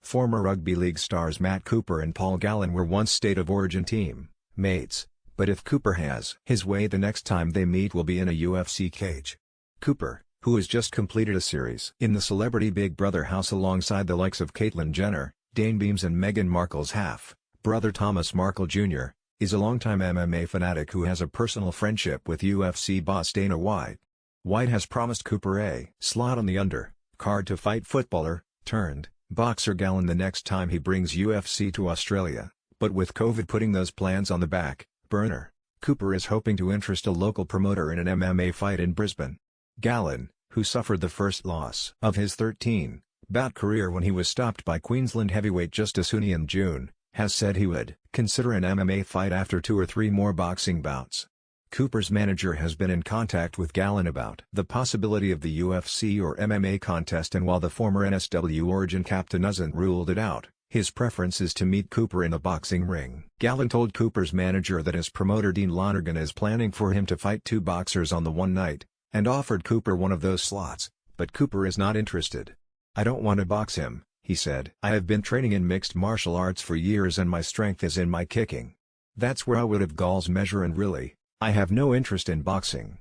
Former rugby league stars Matt Cooper and Paul Gallen were once state of origin team mates, but if Cooper has his way, the next time they meet will be in a UFC cage. Cooper, who has just completed a series in the Celebrity Big Brother house alongside the likes of Caitlyn Jenner, Dane Beams and Meghan Markle's half-brother Thomas Markle Jr., is a longtime MMA fanatic who has a personal friendship with UFC boss Dana White. White has promised Cooper a slot on the card to fight footballer-turned-boxer Gallen the next time he brings UFC to Australia, but with COVID putting those plans on the back burner, Cooper is hoping to interest a local promoter in an MMA fight in Brisbane. Gallen, who suffered the first loss of his 13-bout career when he was stopped by Queensland heavyweight Justis Huni in June, has said he would consider an MMA fight after 2 or 3 more boxing bouts. Cooper's manager has been in contact with Gallen about the possibility of the UFC or MMA contest, and while the former NSW Origin captain hasn't ruled it out, his preference is to meet Cooper in a boxing ring. Gallen told Cooper's manager that his promoter Dean Lonergan is planning for him to fight 2 boxers on the one night, and offered Cooper one of those slots, but Cooper is not interested. "I don't want to box him," he said. "I have been training in mixed martial arts for years and my strength is in my kicking. That's where I would have Gall's measure, and really, I have no interest in boxing.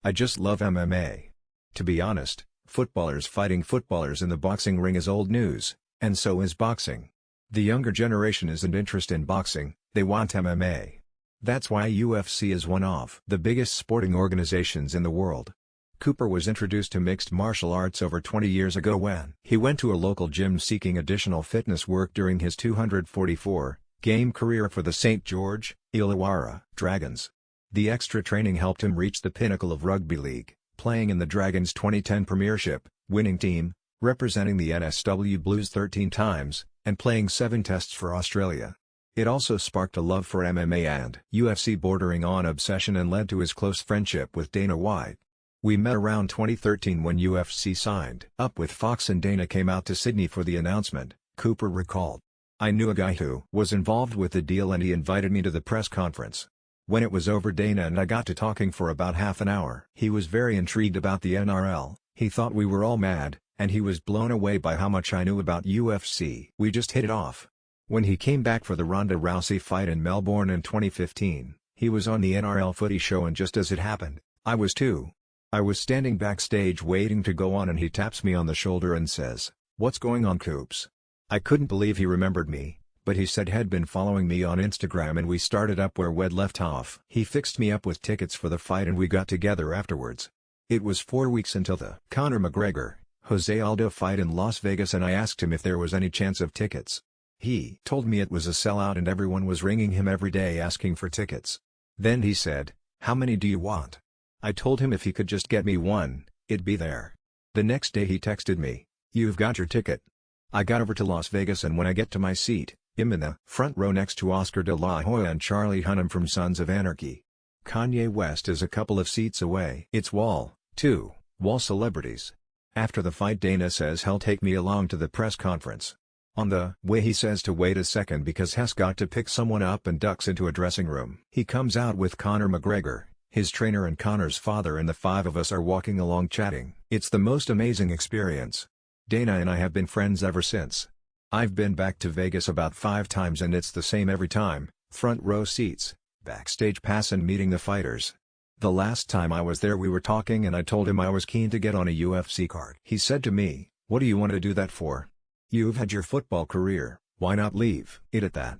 I just love MMA. To be honest, footballers fighting footballers in the boxing ring is old news, and so is boxing. The younger generation isn't interested in boxing, they want MMA. That's why UFC is one of the biggest sporting organizations in the world." Cooper was introduced to mixed martial arts over 20 years ago when he went to a local gym seeking additional fitness work during his 244-game career for the St. George, Illawarra Dragons. The extra training helped him reach the pinnacle of rugby league, playing in the Dragons' 2010 Premiership winning team, representing the NSW Blues 13 times, and playing 7 tests for Australia. It also sparked a love for MMA and UFC bordering on obsession and led to his close friendship with Dana White. "We met around 2013 when UFC signed up with Fox and Dana came out to Sydney for the announcement," Cooper recalled. "I knew a guy who was involved with the deal and he invited me to the press conference. When it was over, Dana and I got to talking for about half an hour. He was very intrigued about the NRL, he thought we were all mad, and he was blown away by how much I knew about UFC. We just hit it off. When he came back for the Ronda Rousey fight in Melbourne in 2015, he was on the NRL footy show, and just as it happened, I was too. I was standing backstage waiting to go on and he taps me on the shoulder and says, 'What's going on, Coops?' I couldn't believe he remembered me, but he said he'd been following me on Instagram and we started up where we'd left off. He fixed me up with tickets for the fight and we got together afterwards. It was 4 weeks until the Conor McGregor, Jose Aldo fight in Las Vegas, and I asked him if there was any chance of tickets. He told me it was a sellout and everyone was ringing him every day asking for tickets. Then he said, 'How many do you want?' I told him if he could just get me one, it'd be there. The next day he texted me, 'You've got your ticket.' I got over to Las Vegas and when I get to my seat, I'm in the front row next to Oscar de la Hoya and Charlie Hunnam from Sons of Anarchy. Kanye West is a couple of seats away. It's wall celebrities. After the fight, Dana says he'll take me along to the press conference. On the way he says to wait a second because he's got to pick someone up and ducks into a dressing room. He comes out with Conor McGregor, his trainer and Conor's father, and the 5 of us are walking along chatting. It's the most amazing experience. Dana and I have been friends ever since. I've been back to Vegas about 5 times and it's the same every time, front row seats, backstage pass and meeting the fighters. The last time I was there we were talking and I told him I was keen to get on a UFC card. He said to me, 'What do you want to do that for? You've had your football career, why not leave it at that?'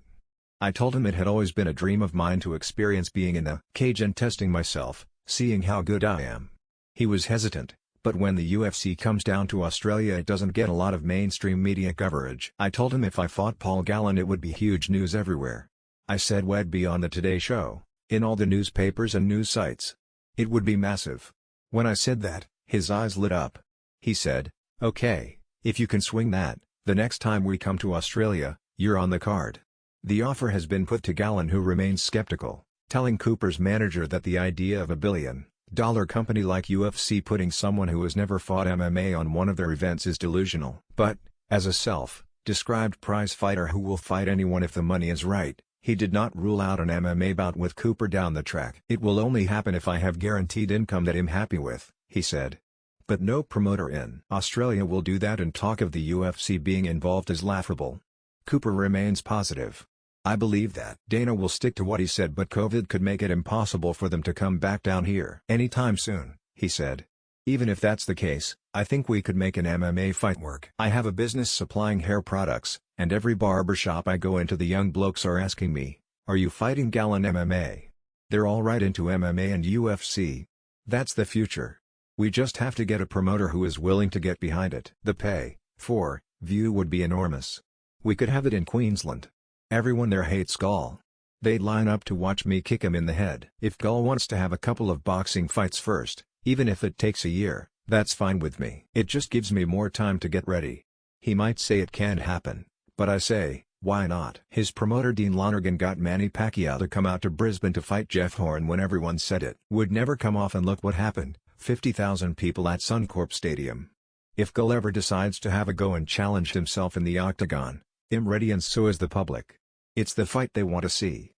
I told him it had always been a dream of mine to experience being in a cage and testing myself, seeing how good I am. He was hesitant, but when the UFC comes down to Australia it doesn't get a lot of mainstream media coverage. I told him if I fought Paul Gallen it would be huge news everywhere. I said we'd be on the Today Show, in all the newspapers and news sites. It would be massive. When I said that, his eyes lit up. He said, 'Okay, if you can swing that, the next time we come to Australia, you're on the card.' The offer has been put to Gallen, who remains skeptical, telling Cooper's manager that the idea of a billion-dollar company like UFC putting someone who has never fought MMA on one of their events is delusional. But, as a self-described prize fighter who will fight anyone if the money is right, he did not rule out an MMA bout with Cooper down the track. 'It will only happen if I have guaranteed income that I'm happy with,' he said. But no promoter in Australia will do that, and talk of the UFC being involved is laughable. Cooper remains positive. I believe that Dana will stick to what he said, but COVID could make it impossible for them to come back down here anytime soon, he said. Even if that's the case, I think we could make an MMA fight work. I have a business supplying hair products, and every barbershop I go into the young blokes are asking me, "Are you fighting Gallen MMA?" They're all right into MMA and UFC. That's the future. We just have to get a promoter who is willing to get behind it. The pay-per-view would be enormous. We could have it in Queensland. Everyone there hates Gall. They'd line up to watch me kick him in the head. If Gall wants to have a couple of boxing fights first, even if it takes a year, that's fine with me. It just gives me more time to get ready. He might say it can't happen, but I say, why not? His promoter Dean Lonergan got Manny Pacquiao to come out to Brisbane to fight Jeff Horn when everyone said it would never come off, and look what happened, 50,000 people at Suncorp Stadium. If Gall ever decides to have a go and challenge himself in the octagon, I'm ready, and so is the public. It's the fight they want to see.